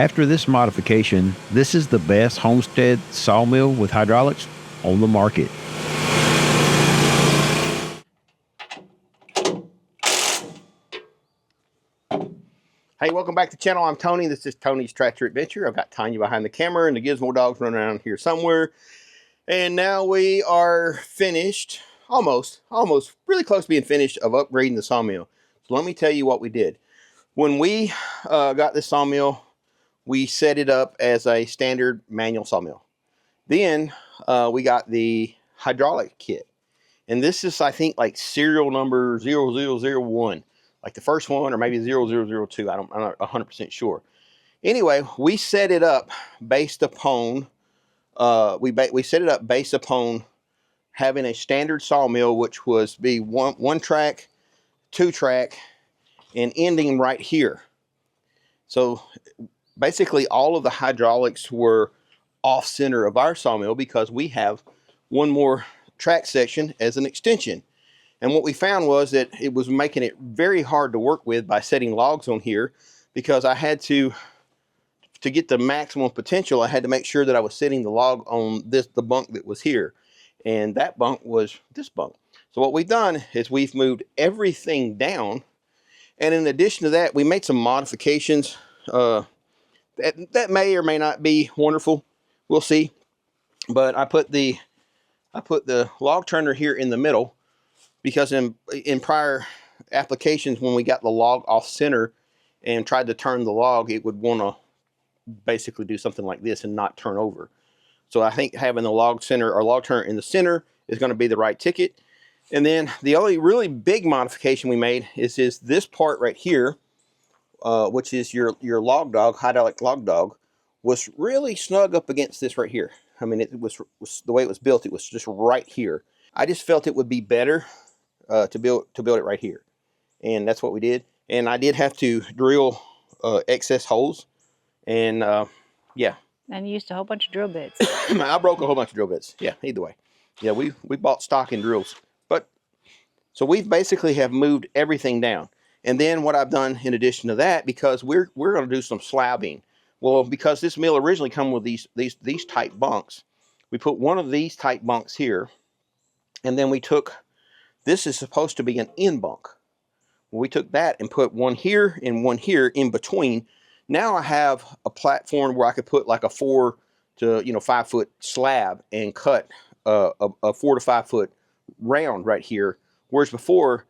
After this modification, this is the best Homestead sawmill with hydraulics on the market. Hey, welcome back to the channel. I'm Tony. This is Tony's Tractor Adventure. I've got Tanya behind the camera and the Gizmo dog's running around here somewhere. And now we are finished, almost, really close to being finished of upgrading the sawmill. So let me tell you what we did. When we got this sawmill, we set it up as a standard manual sawmill. Then we got the hydraulic kit. And this is, I think, like serial number 0001. Like the first one, or maybe 0002. I'm not 100% sure. Anyway, we set it up based upon we set it up based upon having a standard sawmill, which was be one track, 2 track, and ending right here. So basically, all of the hydraulics were off center of our sawmill because we have one more track section as an extension. And what we found was that it was making it very hard to work with by setting logs on here, because I had to get the maximum potential, I had to make sure that I was setting the log on the bunk that was here. And that bunk was this bunk. So what we've done is we've moved everything down. And in addition to that, we made some modifications that may or may not be wonderful. We'll see. But I put the log turner here in the middle, because in prior applications, when we got the log off center and tried to turn the log, it would want to basically do something like this and not turn over. So I think having the log center or log turner in the center is going to be the right ticket. And then the only really big modification we made is this part right here, which is your log dog, hydraulic log dog, was really snug up against this right here. I mean, it was the way it was built, it was just right here. I just felt it would be better to build it right here, and that's what we did. And I did have to drill excess holes, and yeah. And you used a whole bunch of drill bits. I broke a whole bunch of drill bits. Yeah, either way. Yeah, we bought stock in drills. But so we've basically have moved everything down. And then what I've done in addition to that, because we're going to do some slabbing. Well, because this mill originally come with these type bunks, we put one of these type bunks here, and then we took, this is supposed to be an end bunk. We took that and put one here and one here in between. Now I have a platform where I could put like a 4 to 5 foot slab and cut a 4 to 5 foot round right here. Whereas before,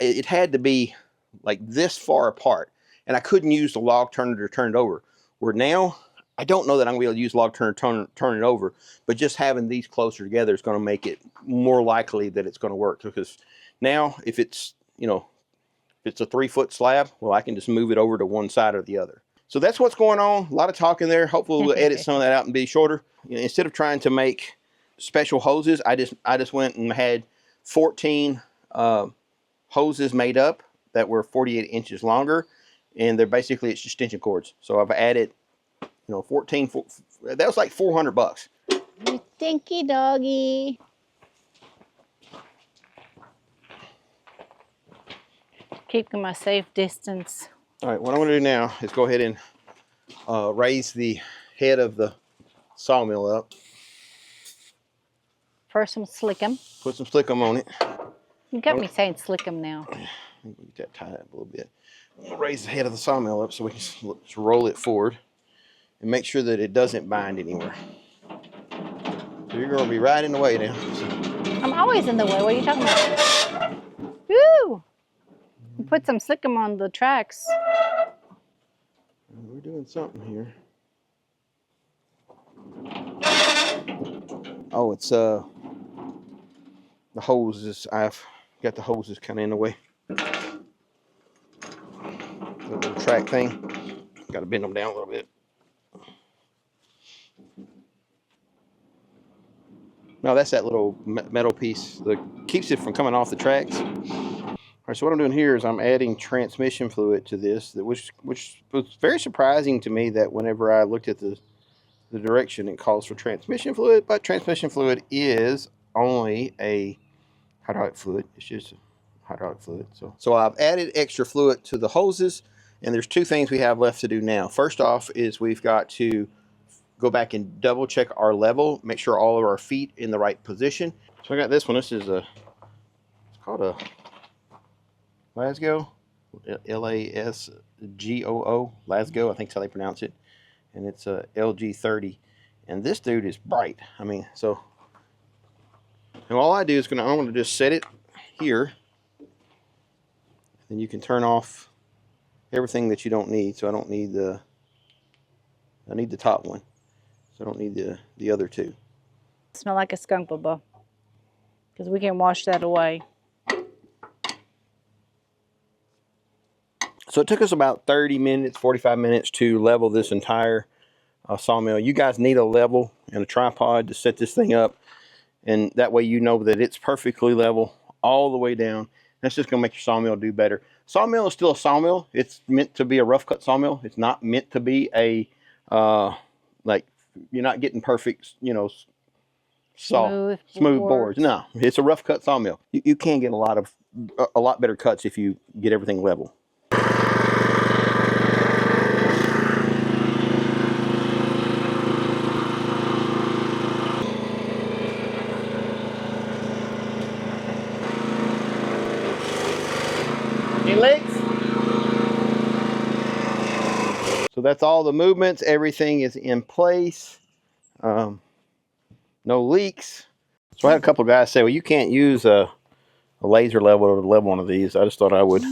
it had to be like this far apart, and I couldn't use the log turner to turn it over. Where now, I don't know that I'm going to be able to use log turner turn it over, but just having these closer together is going to make it more likely that it's going to work. Because now, if it's a 3 foot slab, well, I can just move it over to one side or the other. So that's what's going on. A lot of talking there. Hopefully we'll edit some of that out and be shorter. Instead of trying to make special hoses, I just went and had 14 hoses made up that were 48 inches longer, and they're basically it's extension cords. So I've added 14. That was like $400. You stinky doggy. Keeping my safe distance. All right, what I'm going to do now is go ahead and raise the head of the sawmill up. First, some slickum. Put some slickum on it. You got me saying slickum now. Get that tied up a little bit. Raise the head of the sawmill up so we can just roll it forward and make sure that it doesn't bind anywhere. So you're going to be right in the way now. I'm always in the way. What are you talking about? Woo! Put some slickum on the tracks. We're doing something here. Oh, it's the hoses. I've got the hoses kind of in the way. The little track thing. Got to bend them down a little bit. No, that's that little metal piece that keeps it from coming off the tracks. All right, so what I'm doing here is I'm adding transmission fluid to this, which was very surprising to me that whenever I looked at the direction, it calls for transmission fluid, but transmission fluid is only a hydraulic fluid. It's just hydraulic fluid. So I've added extra fluid to the hoses, And there's two things we have left to do now. First off is we've got to go back and double check our level, make sure all of our feet in the right position. So I got this one. This is it's called a Lasgo, L-A-S-G-O-O, Lasgo, I think that's how they pronounce it. And it's a LG30. And this dude is bright. I mean, so, and all I do is I'm gonna just set it here. And you can turn off everything that you don't need. So I don't need I need the top one. So I don't need the other two. Smell like a skunk bubba, because we can wash that away. So it took us about 30 minutes, 45 minutes to level this entire sawmill. You guys need a level and a tripod to set this thing up. And that way you know that it's perfectly level all the way down. That's just going to make your sawmill do better. Sawmill is still a sawmill. It's meant to be a rough cut sawmill. It's not meant to be a, like, you're not getting perfect, you know, smooth boards. No, it's a rough cut sawmill. You can get a lot better cuts if you get everything level. Leaks. So that's all the movements. Everything is in place. No leaks. So I had a couple of guys say, well, you can't use a laser level to level one of these. I just thought I would.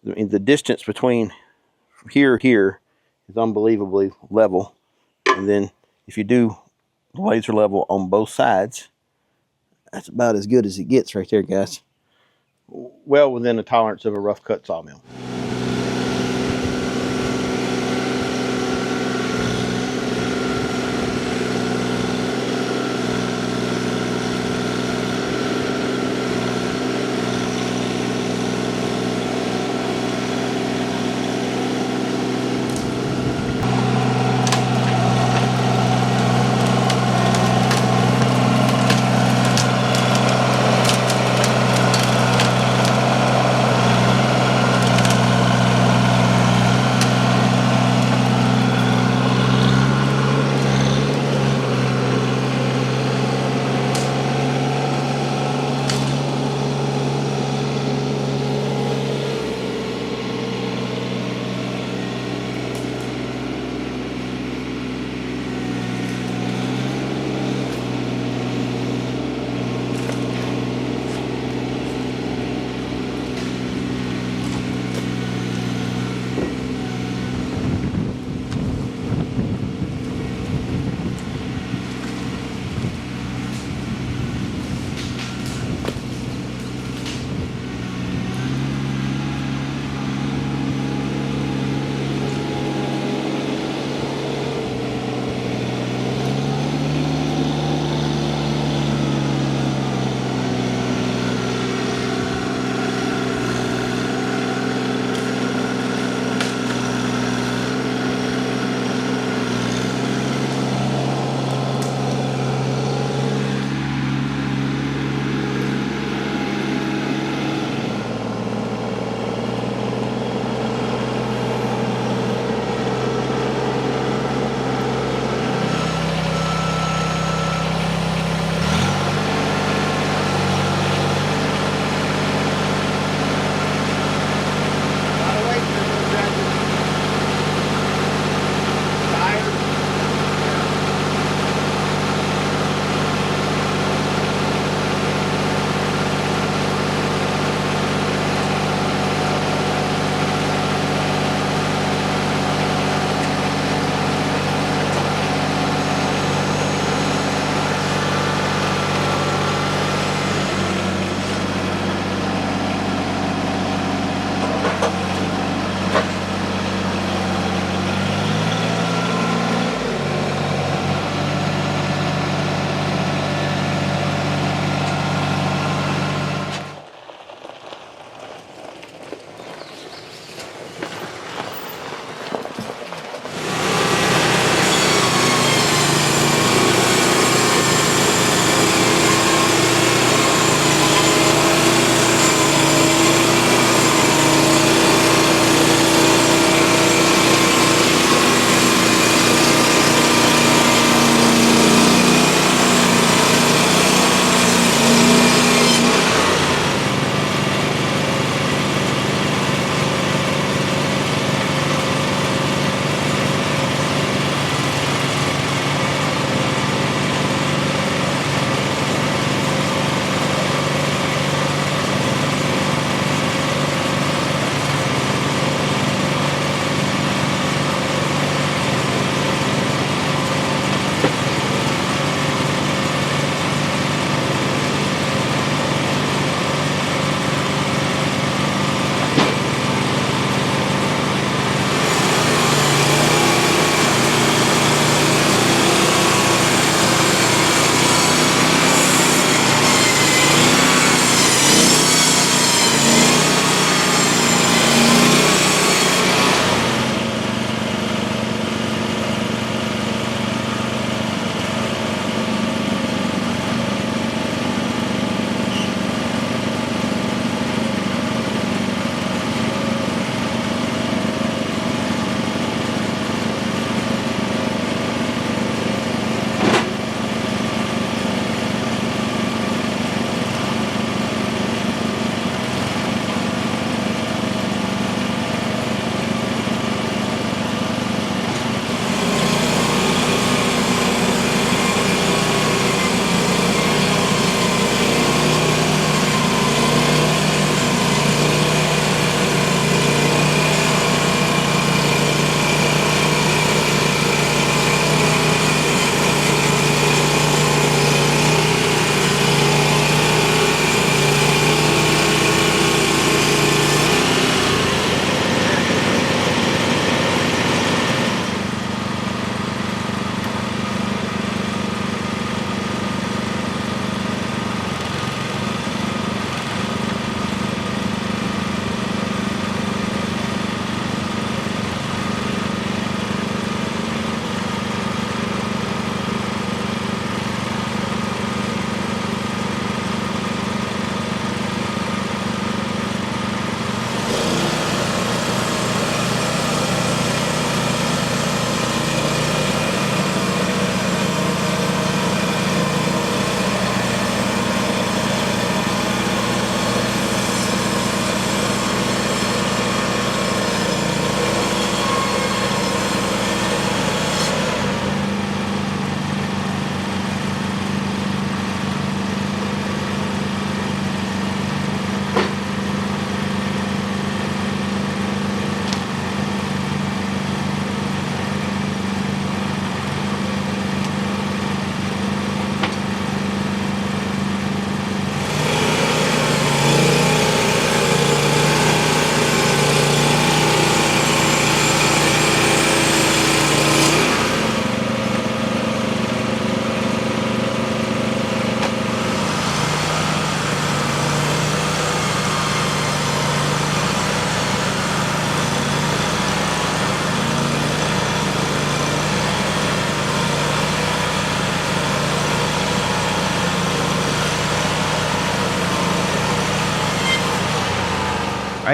The distance between here is unbelievably level. And then if you do laser level on both sides, that's about as good as it gets right there, guys. Well within the tolerance of a rough cut sawmill.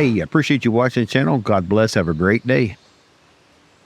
Hey, I appreciate you watching the channel. God bless. Have a great day.